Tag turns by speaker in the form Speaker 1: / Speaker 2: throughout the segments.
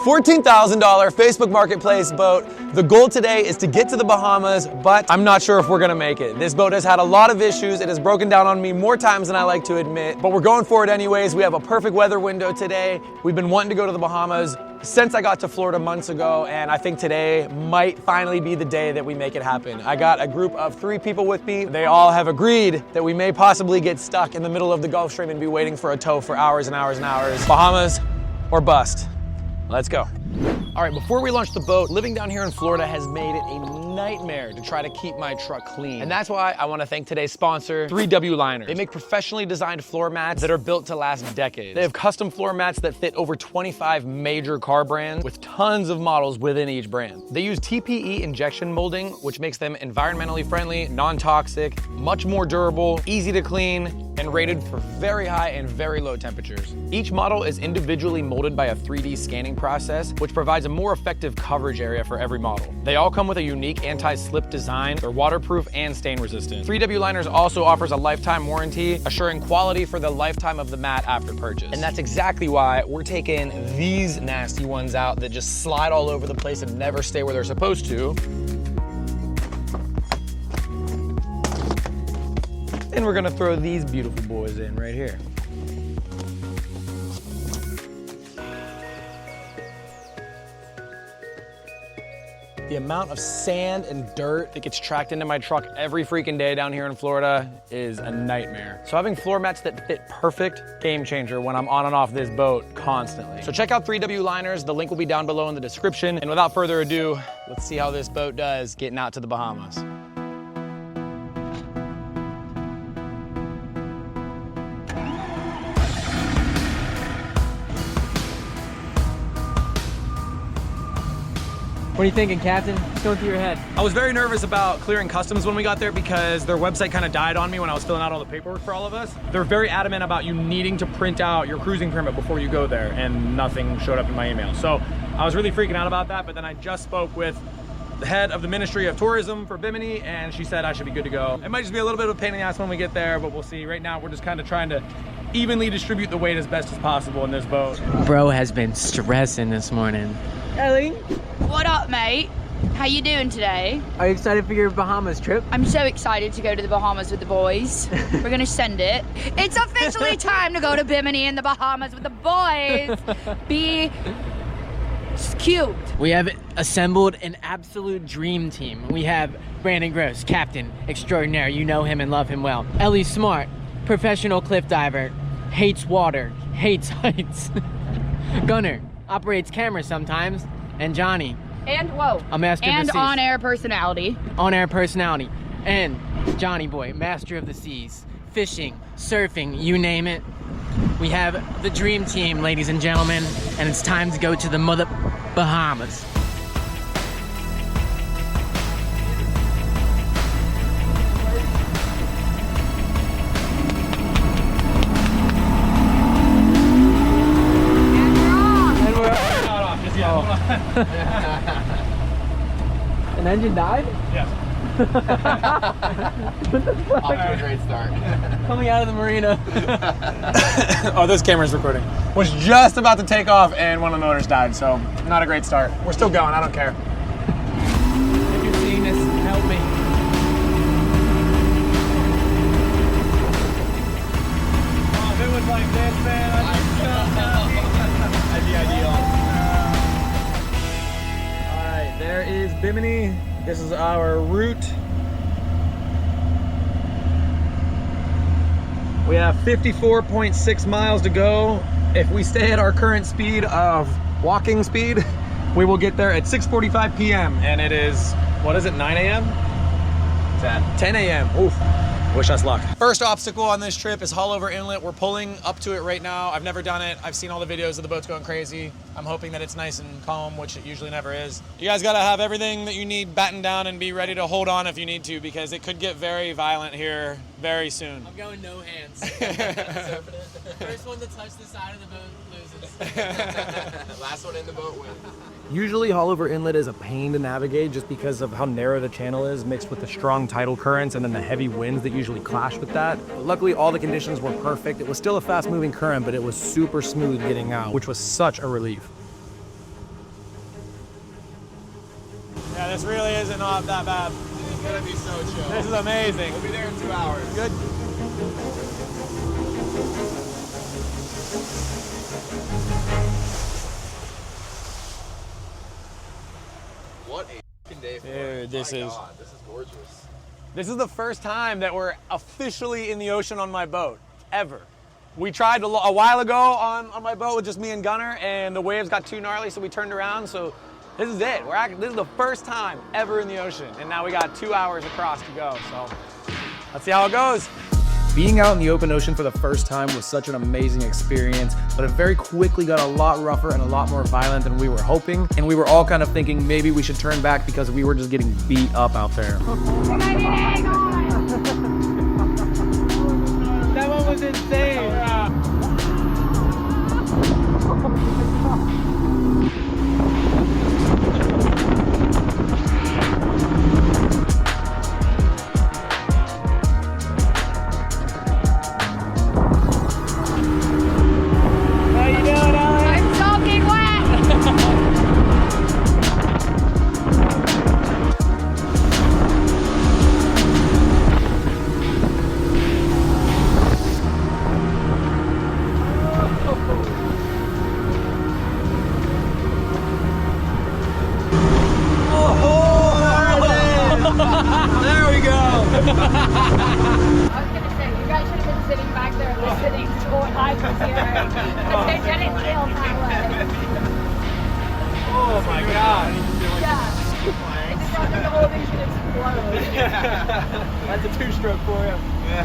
Speaker 1: $14,000 Facebook Marketplace boat. The goal today is to get to the Bahamas, but I'm not sure if we're gonna make it. This boat has had a lot of issues. It has broken down on me more times than I like to admit, but we're going for it anyways. We have a perfect weather window today. We've been wanting to go to the Bahamas since I got to Florida months ago, and I think today might finally be the day that we make it happen. I got a group of 3 people with me. They all have agreed that we may possibly get stuck in the middle of the Gulf Stream and be waiting for a tow for hours and hours and hours. Bahamas or bust. Let's go. All right, before we launch the boat, living down here in Florida has made it a nightmare to try to keep my truck clean. And that's why I want to thank today's sponsor, 3W Liners. They make professionally designed floor mats that are built to last decades. They have custom floor mats that fit over 25 major car brands with tons of models within each brand. They use TPE injection molding, which makes them environmentally friendly, non-toxic, much more durable, easy to clean, and rated for very high and very low temperatures. Each model is individually molded by a 3D scanning process, which provides a more effective coverage area for every model. They all come with a unique anti-slip design. They're waterproof and stain resistant. 3W Liners also offers a lifetime warranty, assuring quality for the lifetime of the mat after purchase. And that's exactly why we're taking these nasty ones out that just slide all over the place and never stay where they're supposed to. And we're gonna throw these beautiful boys in right here. The amount of sand and dirt that gets tracked into my truck every freaking day down here in Florida is a nightmare. So having floor mats that fit perfect, game changer when I'm on and off this boat constantly. So check out 3W Liners. The link will be down below in the description. And without further ado, let's see how this boat does getting out to the Bahamas.
Speaker 2: What are you thinking, Captain? What's going through your head?
Speaker 1: I was very nervous about clearing customs when we got there because their website kind of died on me when I was filling out all the paperwork for all of us. They're very adamant about you needing to print out your cruising permit before you go there, and nothing showed up in my email. So I was really freaking out about that, but then I just spoke with the head of the Ministry of Tourism for Bimini, and she said I should be good to go. It might just be a little bit of a pain in the ass when we get there, but we'll see. Right now, we're just kind of trying to evenly distribute the weight as best as possible in this boat.
Speaker 2: Bro has been stressing this morning. Ellie,
Speaker 3: What up, mate? How you doing today?
Speaker 2: are you excited for your Bahamas trip?
Speaker 3: I'm so excited to go to the Bahamas with the boys. We're gonna send it. It's officially time to go to Bimini in the Bahamas with the boys. It's cute.
Speaker 2: We have assembled an absolute dream team. We have Brandon Gross, captain extraordinaire. You know him and love him well. Ellie Smart, professional cliff diver, hates water, hates heights. Gunner, operates cameras sometimes. And Johnny,
Speaker 3: And whoa.
Speaker 2: a master of the
Speaker 3: And
Speaker 2: seas.
Speaker 3: on-air personality.
Speaker 2: On-air personality. And Johnny Boy, master of the seas. Fishing, surfing, you name it. We have the dream team, ladies and gentlemen, and it's time to go to the mother Bahamas. An engine died?
Speaker 1: Yes.
Speaker 4: Off to a great start.
Speaker 2: Coming out of the marina.
Speaker 1: Oh, this camera's recording. Was just about to take off and one of the motors died, so not a great start. We're still going, I don't care.
Speaker 2: If you're seeing this, help me.
Speaker 1: Oh, if it was like this, man, I'd be so happy. That'd be ideal. All right, there is Bimini. This is our route. We have 54.6 miles to go. If we stay at our current speed of walking speed, we will get there at 6:45 p.m. and it is, what is it, 9 a.m.? 10 a.m. Oof. Wish us luck. First obstacle on this trip is Haulover Inlet. We're pulling up to it right now. I've never done it. I've seen all the videos of the boats going crazy. I'm hoping that it's nice and calm, which it usually never is. You guys gotta have everything that you need battened down and be ready to hold on if you need to, because it could get very violent here very soon.
Speaker 2: I'm going no hands. First one to touch the side of the boat loses.
Speaker 4: Last one in the boat wins.
Speaker 1: Usually Haulover Inlet is a pain to navigate just because of how narrow the channel is, mixed with the strong tidal currents and then the heavy winds that usually clash with that. But luckily all the conditions were perfect. It was still a fast moving current, but it was super smooth getting out, which was such a relief. this really isn't not that bad.
Speaker 4: It's gonna be so chill.
Speaker 1: This is amazing.
Speaker 4: We'll be there in 2 hours.
Speaker 1: Good.
Speaker 4: What a f***ing day for
Speaker 1: Dude, this is
Speaker 4: gorgeous.
Speaker 1: This is the first time that we're officially in the ocean on my boat, ever. We tried a while ago on my boat with just me and Gunner, and the waves got too gnarly, so we turned around. So this is it. This is the first time ever in the ocean, and now we got 2 hours across to go. So let's see how it goes. Being out in the open ocean for the first time was such an amazing experience, but it very quickly got a lot rougher and a lot more violent than we were hoping. And we were all kind of thinking maybe we should turn back because we were just getting beat up out there.
Speaker 2: That one was insane.
Speaker 1: Oh my God. That's a two-stroke for you.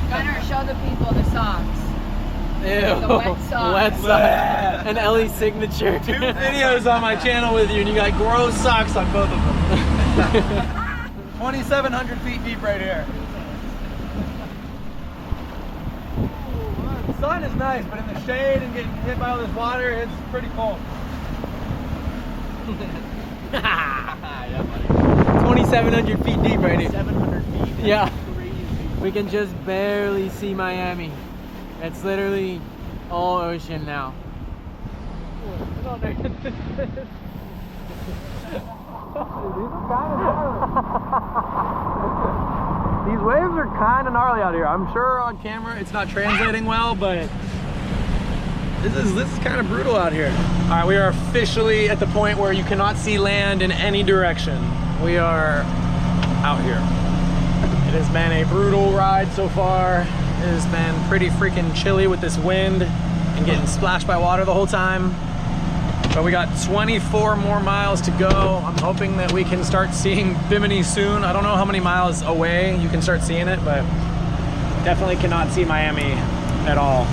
Speaker 3: Gunner, show the people the socks.
Speaker 2: Ew.
Speaker 3: The wet socks.
Speaker 2: Wet socks. And Ellie's signature.
Speaker 1: 2 videos on my channel with you, and you got gross socks on both of them. 2,700 feet deep right here. The sun is nice, but in the shade and getting hit by all this water, it's pretty cold.
Speaker 4: Yeah, buddy.
Speaker 2: 2,700 feet deep right here.
Speaker 4: 700 feet.
Speaker 2: Yeah. We can just barely see Miami. It's literally all ocean now.
Speaker 1: These waves are kind of gnarly out here. I'm sure on camera it's not translating well, but this is kind of brutal out here. All right, we are officially at the point where you cannot see land in any direction. We are out here. It has been a brutal ride so far. It has been pretty freaking chilly with this wind and getting splashed by water the whole time. But we got 24 more miles to go. I'm hoping that we can start seeing Bimini soon. I don't know how many miles away you can start seeing it, but definitely cannot see Miami at all.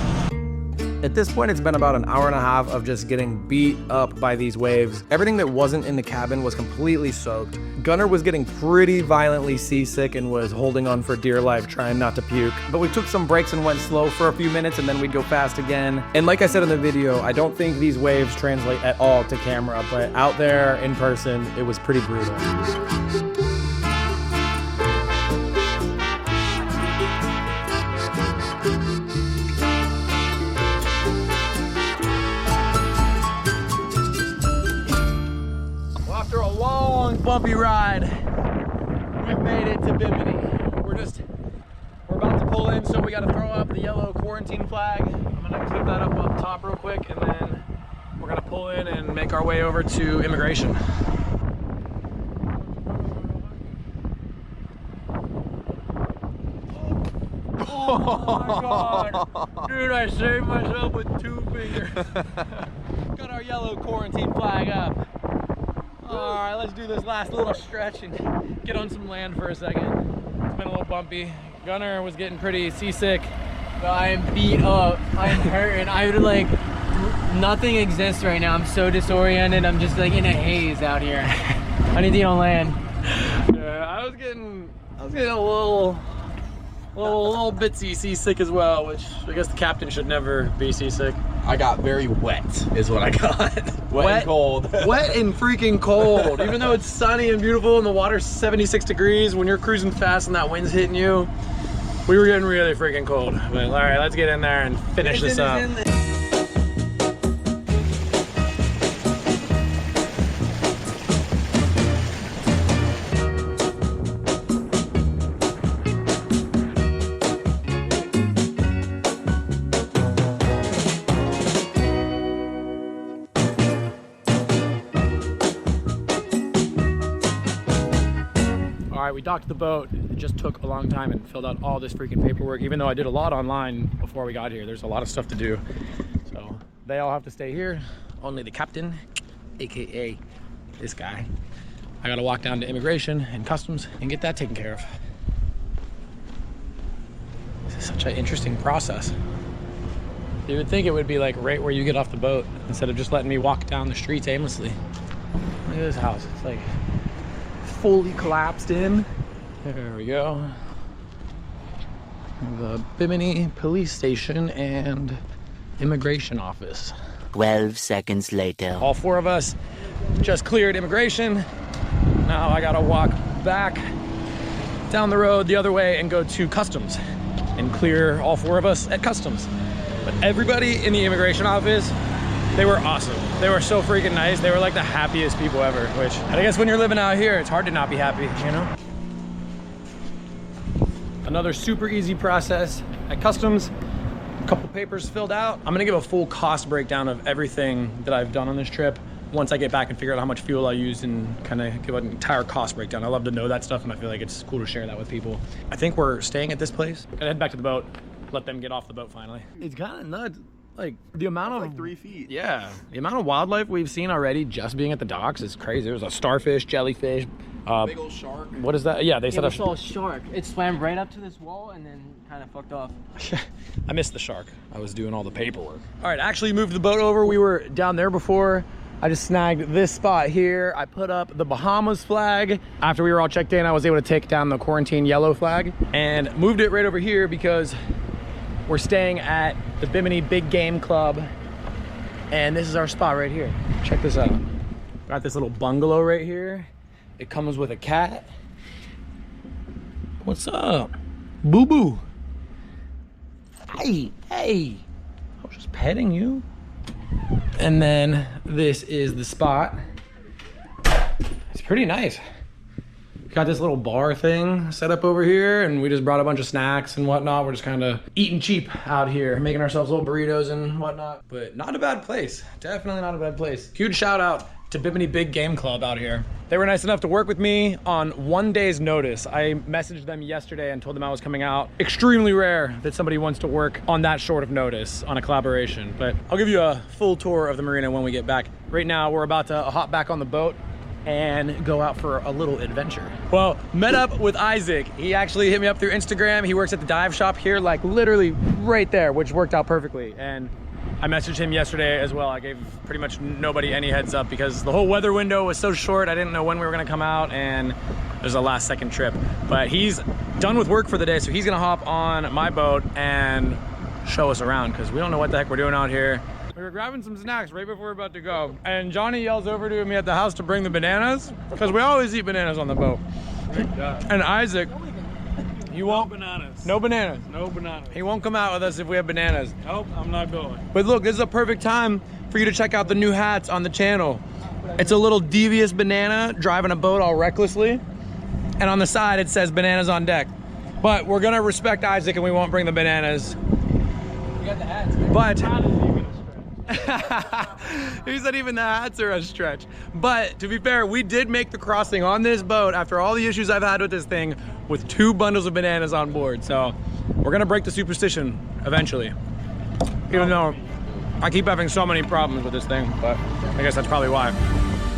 Speaker 1: At this point, it's been about an hour and a half of just getting beat up by these waves. Everything that wasn't in the cabin was completely soaked. Gunner was getting pretty violently seasick and was holding on for dear life, trying not to puke. But we took some breaks and went slow for a few minutes, and then we'd go fast again. And like I said in the video, I don't think these waves translate at all to camera, but out there in person, it was pretty brutal. After a long, bumpy ride, we've made it to Bimini. We're about to pull in, so we got to throw up the yellow quarantine flag. I'm gonna keep that up top real quick, and then we're gonna pull in and make our way over to immigration. Oh my God. Dude, I saved myself with 2 fingers. Got our yellow quarantine flag up. All right, let's do this last little stretch and get on some land for a second. It's been a little bumpy. Gunner was getting pretty seasick.
Speaker 2: But I am beat up. I'm hurting. Nothing exists right now. I'm so disoriented. I'm just like in a haze out here. I need to get on land.
Speaker 1: Yeah, I was getting a little bitsy seasick as well, which I guess the captain should never be seasick.
Speaker 4: I got very wet, is what I got. wet and cold.
Speaker 1: Wet and freaking cold. Even though it's sunny and beautiful and the water's 76 degrees, when you're cruising fast and that wind's hitting you, we were getting really freaking cold. But all right, let's get in there and finish this up.
Speaker 5: All right, we docked the boat. It just took a long time and filled out all this freaking paperwork, even though I did a lot online before we got here. There's a lot of stuff to do. So they all have to stay here. Only the captain, AKA this guy. I gotta walk down to immigration and customs and get that taken care of. This is such an interesting process. You would think it would be like right where you get off the boat instead of just letting me walk down the streets aimlessly. Look at this house. It's like fully collapsed in. There we go. The Bimini police station and immigration office.
Speaker 6: 12 seconds later.
Speaker 5: All 4 of us just cleared immigration. Now I gotta walk back down the road the other way and go to customs and clear all 4 of us at customs. But everybody in the immigration office, they were awesome. They were so freaking nice. They were like the happiest people ever, which I guess when you're living out here, it's hard to not be happy, you know? Another super easy process at customs. A couple papers filled out. I'm gonna give a full cost breakdown of everything that I've done on this trip once I get back and figure out how much fuel I used and kind of give an entire cost breakdown. I love to know that stuff and I feel like it's cool to share that with people. I think we're staying at this place. Gotta head back to the boat, let them get off the boat finally. It's kind of nuts. Like the amount of
Speaker 7: like 3 feet.
Speaker 5: Yeah, the amount of wildlife we've seen already just being at the docks is crazy. There was a starfish, jellyfish,
Speaker 7: Big old shark.
Speaker 5: what is that? Yeah, they said
Speaker 2: We saw a shark. It swam right up to this wall and then kind of fucked off.
Speaker 5: I missed the shark. I was doing all the paperwork. All right, actually moved the boat over. We were down there before. I just snagged this spot here. I put up the Bahamas flag. After we were all checked in, I was able to take down the quarantine yellow flag and moved it right over here because we're staying at the Bimini Big Game Club. And this is our spot right here. Check this out. Got this little bungalow right here. It comes with a cat. What's up? Boo-boo. Hey, hey. I was just petting you. And then this is the spot. It's pretty nice. Got this little bar thing set up over here and we just brought a bunch of snacks and whatnot. We're just kind of eating cheap out here, making ourselves little burritos and whatnot. But not a bad place. Definitely not a bad place. Huge shout out to Bimini Big Game Club out here. They were nice enough to work with me on 1 day's notice. I messaged them yesterday and told them I was coming out. Extremely rare that somebody wants to work on that short of notice on a collaboration. But I'll give you a full tour of the marina when we get back. Right now, we're about to hop back on the boat and go out for a little adventure. Well, met up with Isaac. He actually hit me up through Instagram. He works at the dive shop here, like literally right there, which worked out perfectly. And I messaged him yesterday as well. I gave pretty much nobody any heads up because the whole weather window was so short. I didn't know when we were gonna come out and there's a last second trip. But he's done with work for the day, so he's gonna hop on my boat and show us around because we don't know what the heck we're doing out here. We were grabbing some snacks right before we're about to go. And Johnny yells over to me at the house to bring the bananas because we always eat bananas on the boat. And Isaac, you won't.
Speaker 8: No bananas.
Speaker 5: No bananas.
Speaker 8: No bananas.
Speaker 5: He won't come out with us if we have bananas.
Speaker 8: Nope, I'm not going.
Speaker 5: But look, this is a perfect time for you to check out the new hats on the channel. It's a little devious banana driving a boat all recklessly. And on the side, it says bananas on deck. But we're gonna respect Isaac and we won't bring the bananas.
Speaker 2: You got the hats.
Speaker 5: But he said even the hats are a stretch. But to be fair, we did make the crossing on this boat after all the issues I've had with this thing with 2 bundles of bananas on board. So we're gonna break the superstition eventually. Even though I keep having so many problems with this thing, but I guess that's probably why.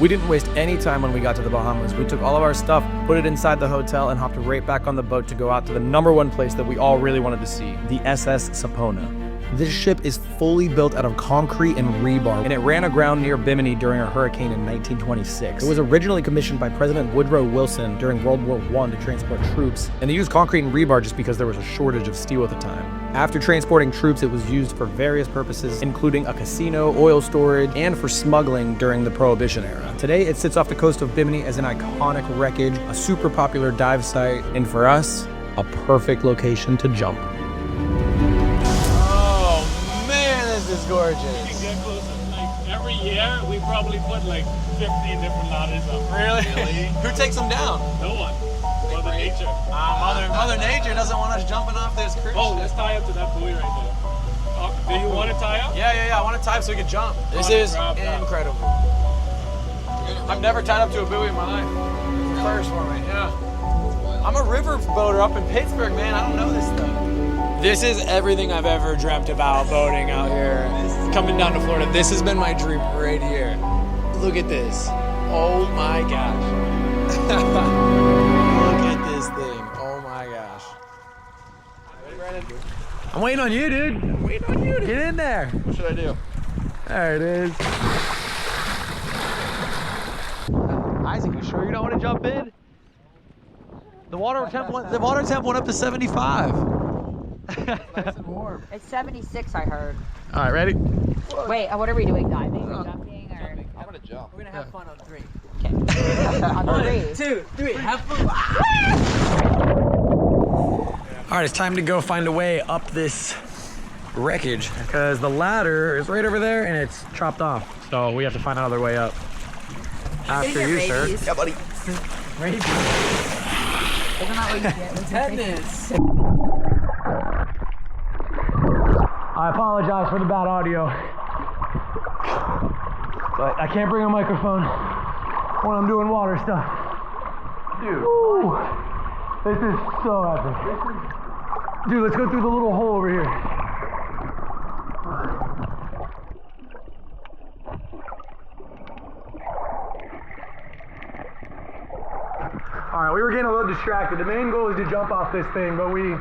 Speaker 1: We didn't waste any time when we got to the Bahamas. We took all of our stuff, put it inside the hotel, and hopped right back on the boat to go out to the #1 place that we all really wanted to see, the SS Sapona. This ship is fully built out of concrete and rebar, and it ran aground near Bimini during a hurricane in 1926. It was originally commissioned by President Woodrow Wilson during World War I to transport troops, and they used concrete and rebar just because there was a shortage of steel at the time. After transporting troops, it was used for various purposes, including a casino, oil storage, and for smuggling during the Prohibition era. Today, it sits off the coast of Bimini as an iconic wreckage, a super popular dive site, and for us, a perfect location to jump.
Speaker 5: This is gorgeous.
Speaker 8: You can get closer. Like every year, we probably put like 15 different ladders up.
Speaker 5: Really? Who takes them down?
Speaker 8: No one. Mother Nature.
Speaker 5: Mother Nature doesn't want us jumping off this cruise
Speaker 8: Oh,
Speaker 5: ship.
Speaker 8: let's tie up to that buoy right there. Do you want to tie up?
Speaker 5: Yeah, I want to tie up so we can jump. This
Speaker 8: Wanna
Speaker 5: is
Speaker 8: grab that?
Speaker 5: incredible. I've never tied up to a buoy in my life. First for me, yeah.
Speaker 1: I'm a river boater up in Pittsburgh, man. I don't know this stuff. This is everything I've ever dreamt about boating out here. Coming down to Florida, this has been my dream right here. Look at this. Oh my gosh. Look at this thing. Oh my gosh. I'm waiting on you, dude. I'm waiting on you. Get in there.
Speaker 7: What should I do?
Speaker 1: There it is. Isaac, you sure you don't want to jump in? The water temp went up to 75.
Speaker 7: Nice and warm.
Speaker 3: It's 76, I heard.
Speaker 1: All right, ready?
Speaker 3: Wait, what are we doing? Diving or jumping or?
Speaker 7: I'm gonna jump.
Speaker 2: We're gonna have fun on 3.
Speaker 3: Okay. On 3.
Speaker 2: 2, 3, have fun.
Speaker 1: All right, it's time to go find a way up this wreckage because the ladder is right over there and it's chopped off. So we have to find another way up. After you, sir.
Speaker 7: Yeah, buddy.
Speaker 2: Rabies.
Speaker 3: Isn't that what you get?
Speaker 2: Tetanus.
Speaker 1: I apologize for the bad audio, but I can't bring a microphone when I'm doing water stuff. Dude, woo, this is so epic. Dude, let's go through the little hole over here. All right, we were getting a little distracted. The main goal is to jump off this thing, but we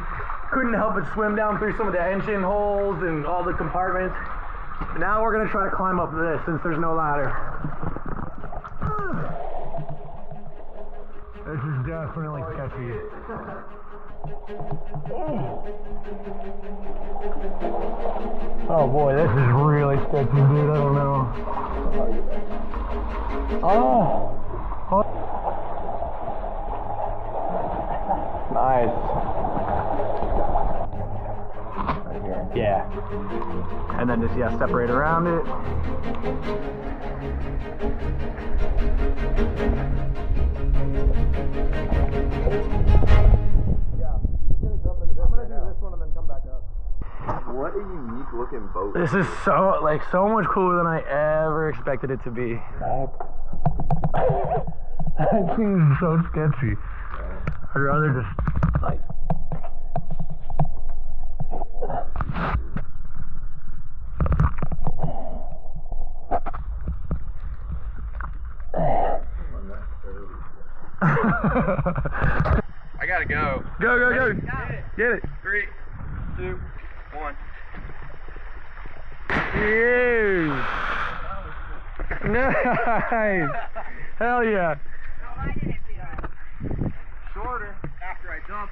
Speaker 1: couldn't help but swim down through some of the engine holes and all the compartments. Now we're gonna try to climb up this since there's no ladder. This is definitely sketchy. Oh boy, this is really sketchy, dude. I don't know. Oh. Nice. Right here. Yeah. And then just, yeah, separate around it. Yeah, I'm gonna do this one and then come back up.
Speaker 7: What a unique looking boat.
Speaker 1: This is so, like, so much cooler than I ever expected it to be. That thing is so sketchy. I'd rather just, like...
Speaker 7: I gotta go.
Speaker 1: Go, go, go. Get it.
Speaker 7: 3, 2, 1.
Speaker 1: Yeah. Nice. Hell yeah.
Speaker 7: Shorter after I jump.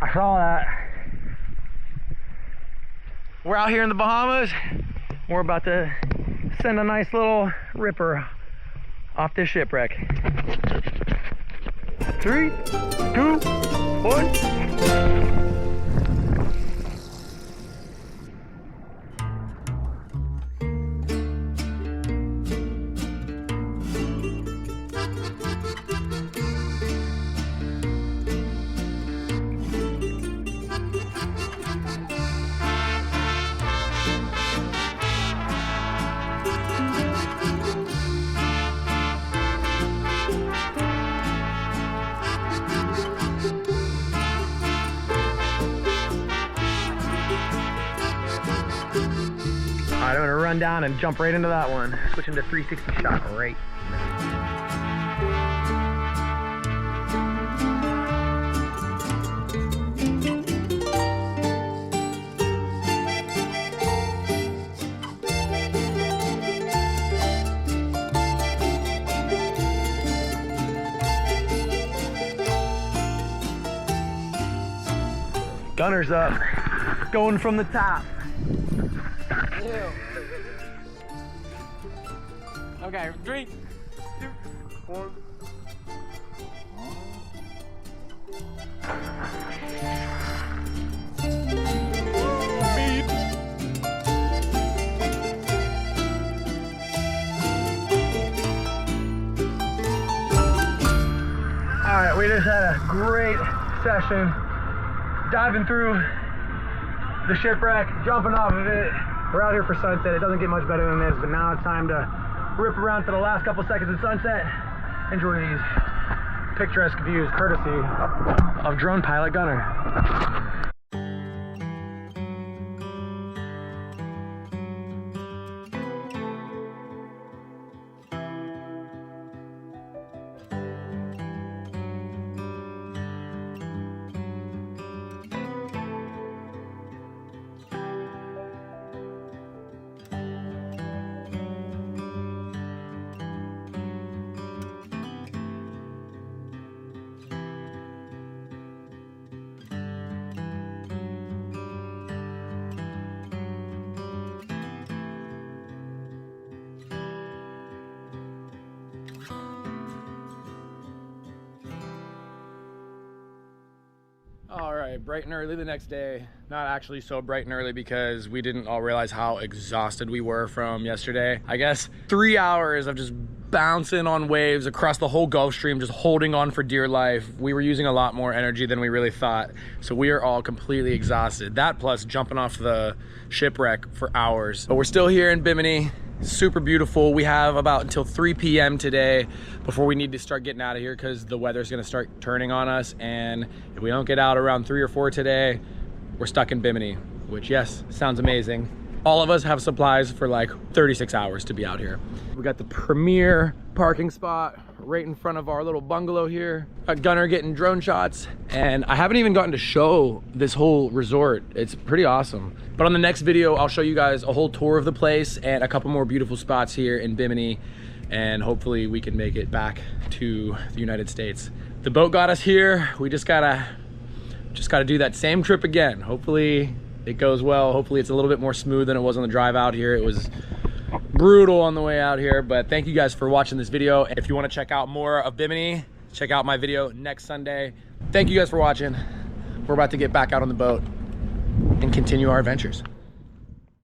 Speaker 1: I saw that. We're out here in the Bahamas. We're about to send a nice little ripper off this shipwreck. 3, 2, 1. Alright, I'm gonna run down and jump right into that one. Switching to 360 shot right. Gunner's up, going from the top.
Speaker 2: Okay, 3, 2,
Speaker 7: 1.
Speaker 1: All right, we just had a great session diving through the shipwreck, jumping off of it. We're out here for sunset. It doesn't get much better than this, but now it's time to rip around for the last couple seconds of sunset. Enjoy these.
Speaker 5: picturesque views courtesy of drone pilot Gunner.
Speaker 1: All right, bright and early the next day. Not actually so bright and early because we didn't all realize how exhausted we were from yesterday. I guess 3 hours of just bouncing on waves across the whole Gulf Stream, just holding on for dear life. We were using a lot more energy than we really thought. So we are all completely exhausted. That plus jumping off the shipwreck for hours. But we're still here in Bimini. Super beautiful. We have about until 3 p.m. today before we need to start getting out of here because the weather's gonna start turning on us, and if we don't get out around 3 or 4 today, we're stuck in Bimini, which, yes, sounds amazing. All of us have supplies for like 36 hours to be out here. We got the premier parking spot right in front of our little bungalow here. Got Gunner getting drone shots, and I haven't even gotten to show this whole resort. It's pretty awesome. But on the next video, I'll show you guys a whole tour of the place and a couple more beautiful spots here in Bimini, and hopefully we can make it back to the United States. The boat got us here. We just gotta do that same trip again. Hopefully it goes well. Hopefully it's a little bit more smooth than it was on the drive out here. It was brutal on the way out here, but thank you guys for watching this video. If you want to check out more of Bimini, check out my video next Sunday. Thank you guys for watching. We're about to get back out on the boat and continue our adventures.